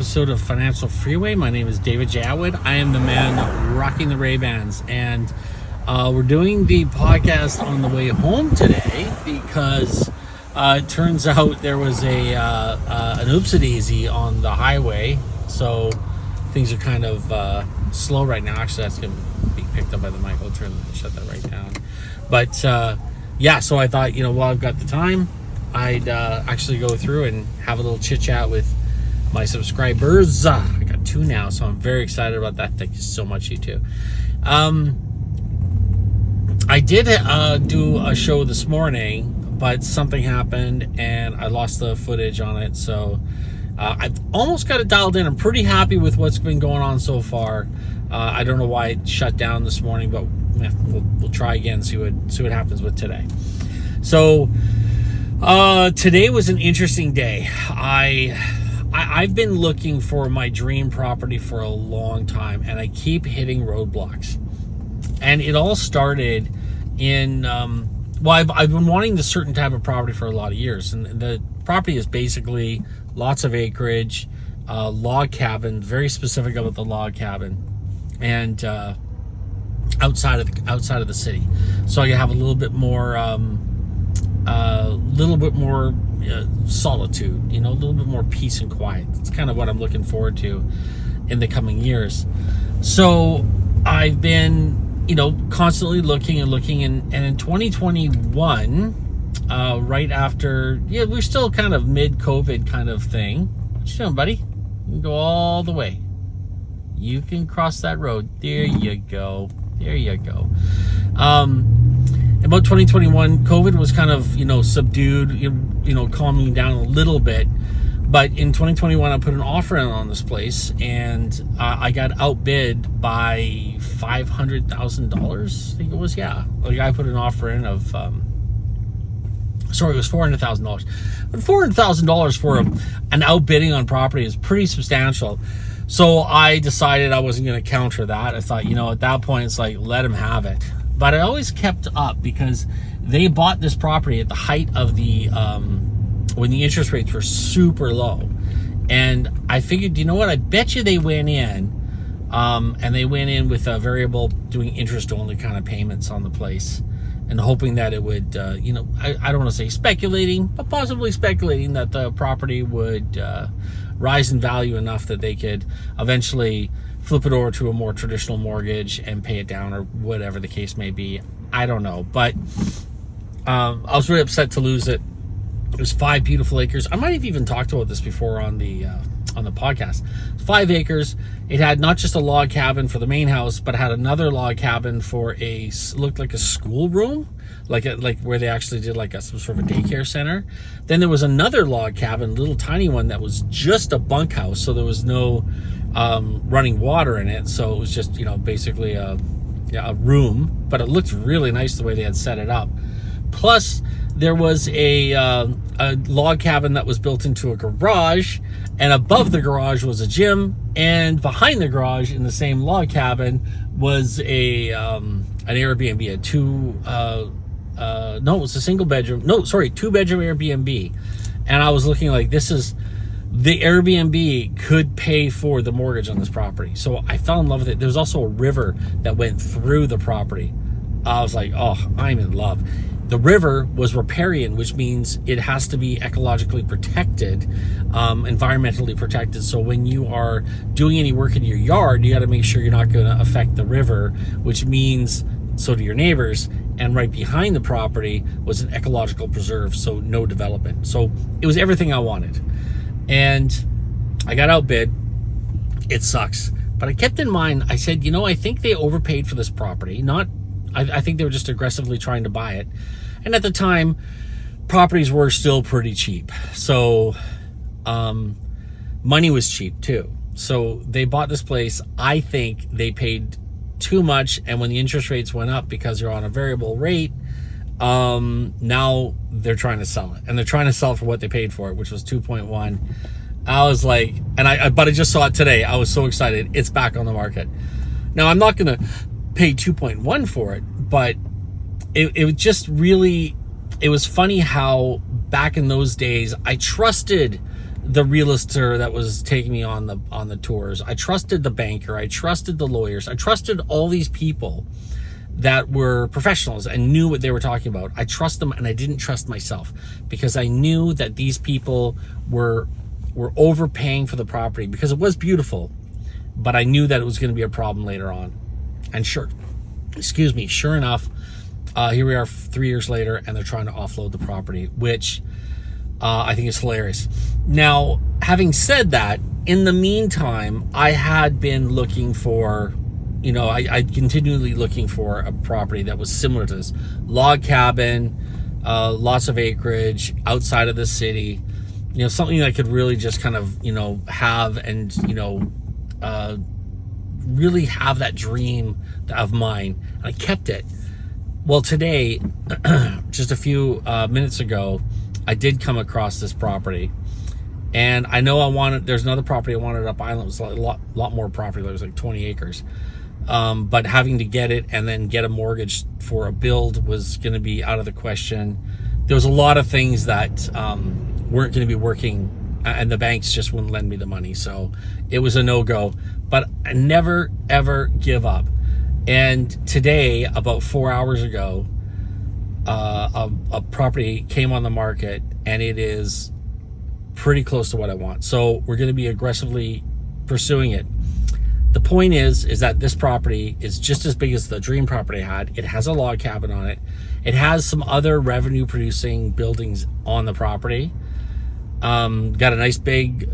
episode of Financial Freeway. My name is David J. Atwood. I am the man rocking the Ray-Bans, and we're doing the podcast on the way home today because it turns out there was an oopsie-daisy on the highway, so things are kind of slow right now. Actually, that's going to be picked up by the mic. I'll shut that right down. But so I thought, while I've got the time, I'd actually go through and have a little chit chat with my subscribers. I got 2 now, so I'm very excited about that. Thank you so much, you two. I did do a show this morning, but something happened and I lost the footage on it. So I've almost got it dialed in. I'm pretty happy with what's been going on so far. I don't know why it shut down this morning, but we'll try again, see what happens with today. So today was an interesting day. I've been looking for my dream property for a long time, and I keep hitting roadblocks. And it all started in I've been wanting this certain type of property for a lot of years, and the property is basically lots of acreage, log cabin, very specific about the log cabin, and outside of the city, so you have a little bit more solitude, a little bit more peace and quiet. It's kind of what I'm looking forward to in the coming years. So I've been constantly looking, and in 2021, right after, we're still kind of mid-COVID kind of thing. What you doing, buddy? You can go all the way. You can cross that road. There you go. About 2021, COVID was kind of, subdued, calming down a little bit. But in 2021, I put an offer in on this place, and I got outbid by $500,000. I think it was, yeah. Like, I put an offer in of, it was $400,000. But $400,000 for an outbidding on property is pretty substantial. So I decided I wasn't going to counter that. I thought, at that point, it's like, let him have it. But I always kept up because they bought this property at the height of the when the interest rates were super low. And I figured, I bet you they went in and they went in with a variable, doing interest only kind of payments on the place, and hoping that it would, I don't want to say speculating, but possibly speculating that the property would rise in value enough that they could eventually flip it over to a more traditional mortgage and pay it down, or whatever the case may be. I don't know, but I was really upset to lose it. It was 5 beautiful acres. I might have even talked about this before on the podcast. 5 acres. It had not just a log cabin for the main house, but it had another log cabin for looked like a school room, like where they actually did like some sort of a daycare center. Then there was another log cabin, little tiny one, that was just a bunkhouse, so there was no running water in it. So it was just basically a room, but it looked really nice the way they had set it up. Plus, there was a log cabin that was built into a garage, and above the garage was a gym, and behind the garage in the same log cabin was an Airbnb, it was a single bedroom, 2-bedroom Airbnb. And I was looking like, the Airbnb could pay for the mortgage on this property. So I fell in love with it. There was also a river that went through the property. I was like, oh, I'm in love. The river was riparian, which means it has to be ecologically protected, environmentally protected. So when you are doing any work in your yard, you got to make sure you're not going to affect the river, which means so do your neighbors. And right behind the property was an ecological preserve, so no development. So it was everything I wanted. And I got outbid. It sucks. But I kept in mind, I said, I think they overpaid for this property. I think they were just aggressively trying to buy it. And at the time, properties were still pretty cheap. So money was cheap too. So they bought this place. I think they paid too much. And when the interest rates went up because they're on a variable rate, now they're trying to sell it. And they're trying to sell it for what they paid for it, which was 2.1. I was like, but I just saw it today. I was so excited. It's back on the market. Now, I'm not going to pay 2.1 for it, but it just really, it was funny how back in those days I trusted the realtor that was taking me on the tours. I trusted the banker. I trusted the lawyers. I trusted all these people that were professionals and knew what they were talking about. I trust them, and I didn't trust myself because I knew that these people were overpaying for the property because it was beautiful, but I knew that it was going to be a problem later on. And sure enough, here we are 3 years later, and they're trying to offload the property, which I think is hilarious. Now, having said that, in the meantime, I had been looking for, I continually looking for a property that was similar to this. Log cabin, lots of acreage, outside of the city, something I could really just kind of, have and, really have that dream of mine. And I kept it. Well, today, just a few minutes ago, I did come across this property, and I know there's another property I wanted up island. It was a lot more property. It was like 20 acres. But having to get it and then get a mortgage for a build was going to be out of the question. There was a lot of things that weren't going to be working, and the banks just wouldn't lend me the money. So it was a no-go, but I never, ever give up. And today, about 4 hours ago, a property came on the market, and it is pretty close to what I want. So we're going to be aggressively pursuing it. The point is that this property is just as big as the dream property I had. It has a log cabin on it. It has some other revenue producing buildings on the property. Got a nice big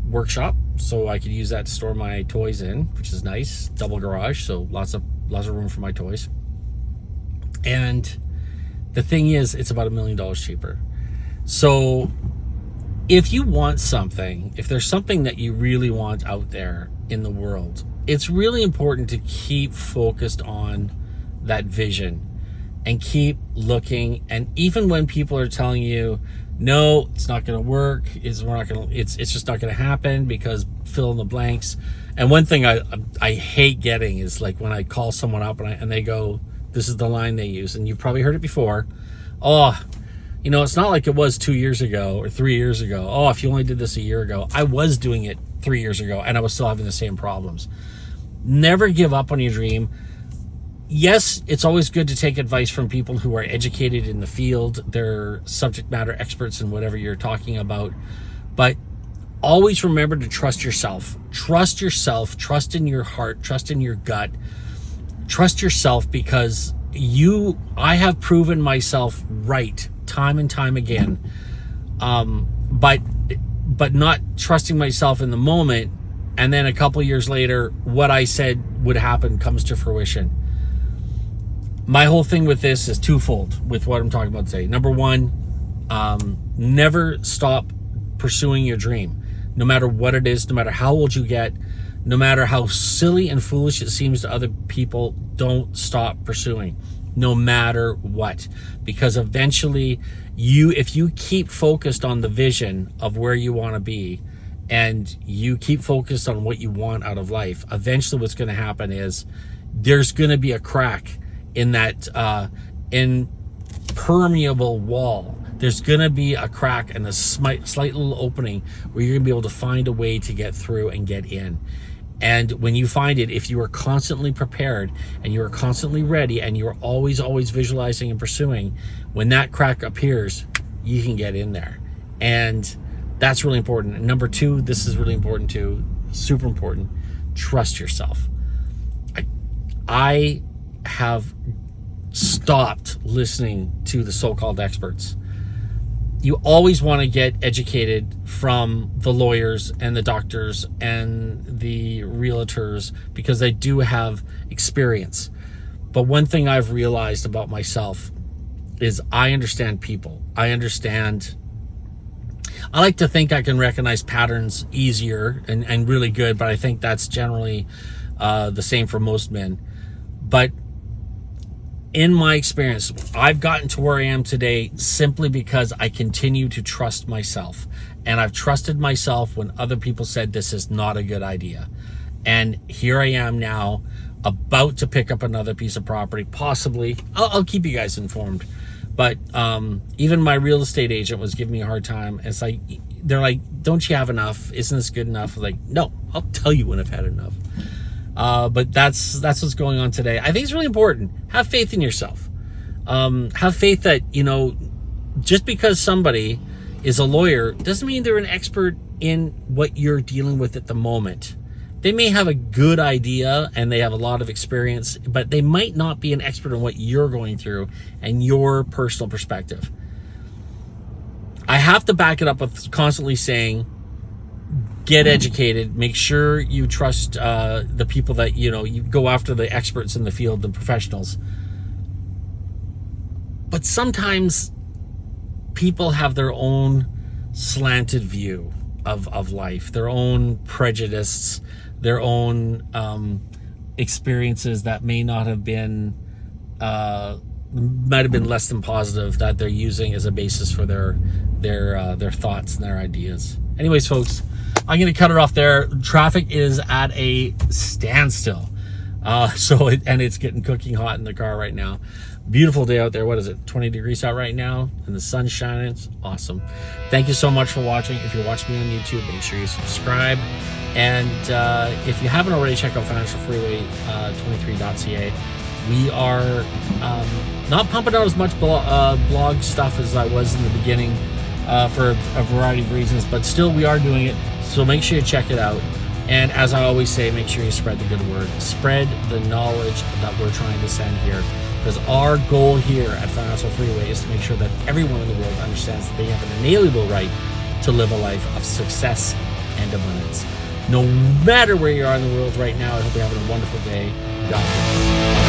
workshop, so I could use that to store my toys in, which is nice. Double garage, so lots of room for my toys. And the thing is, it's about $1 million cheaper. So if you want something, if there's something that you really want out there in the world, it's really important to keep focused on that vision and keep looking. And even when people are telling you, no, it's not going to work, it's just not going to happen because fill in the blanks. And one thing I hate getting is like when I call someone up and they go, this is the line they use, and you've probably heard it before. Oh, it's not like it was 2 years ago or 3 years ago. Oh, if you only did this a year ago. I was doing it 3 years ago, and I was still having the same problems. Never give up on your dream. Yes, it's always good to take advice from people who are educated in the field. They're subject matter experts in whatever you're talking about. But always remember to trust yourself. Trust yourself. Trust in your heart. Trust in your gut. Trust yourself, because I have proven myself right time and time again. But not trusting myself in the moment, and then a couple years later, what I said would happen comes to fruition. My whole thing with this is twofold with what I'm talking about today. Number one, never stop pursuing your dream. No matter what it is, no matter how old you get, no matter how silly and foolish it seems to other people, don't stop pursuing, no matter what. Because eventually, if you keep focused on the vision of where you want to be, and you keep focused on what you want out of life, eventually what's going to happen is there's going to be a crack in that impermeable wall. There's going to be a crack and a slight little opening where you're going to be able to find a way to get through and get in. And when you find it, if you are constantly prepared and you are constantly ready and you're always visualizing and pursuing, when that crack appears, you can get in there. And that's really important. And number two, this is really important too, super important. Trust yourself. I have stopped listening to the so-called experts. You always want to get educated from the lawyers and the doctors and the realtors because they do have experience. But one thing I've realized about myself is I understand people. I like to think I can recognize patterns easier and really good, but I think that's generally the same for most men. But in my experience, I've gotten to where I am today simply because I continue to trust myself. And I've trusted myself when other people said this is not a good idea. And here I am now, about to pick up another piece of property, possibly. I'll keep you guys informed. But even my real estate agent was giving me a hard time. It's like, they're like, don't you have enough? Isn't this good enough? Like, no, I'll tell you when I've had enough. But that's what's going on today. I think it's really important. Have faith in yourself. Have faith that, just because somebody is a lawyer doesn't mean they're an expert in what you're dealing with at the moment. They may have a good idea and they have a lot of experience, but they might not be an expert on what you're going through and your personal perspective. I have to back it up with constantly saying, get educated, make sure you trust the people that, you go after the experts in the field, the professionals. But sometimes people have their own slanted view of life, their own prejudice, their own experiences that may not have been, might have been less than positive, that they're using as a basis for their thoughts and their ideas. Anyways, folks, I'm going to cut it off there. Traffic is at a standstill. And it's getting cooking hot in the car right now. Beautiful day out there. What is it? 20 degrees out right now and the sun's shining. It's awesome. Thank you so much for watching. If you're watching me on YouTube, make sure you subscribe. And if you haven't already, check out financialfreeway23.ca. We are not pumping out as much blog stuff as I was in the beginning for a variety of reasons, but still we are doing it. So make sure you check it out. And as I always say, make sure you spread the good word. Spread the knowledge that we're trying to send here. Because our goal here at Financial Freeway is to make sure that everyone in the world understands that they have an inalienable right to live a life of success and abundance. No matter where you are in the world right now, I hope you're having a wonderful day. God bless.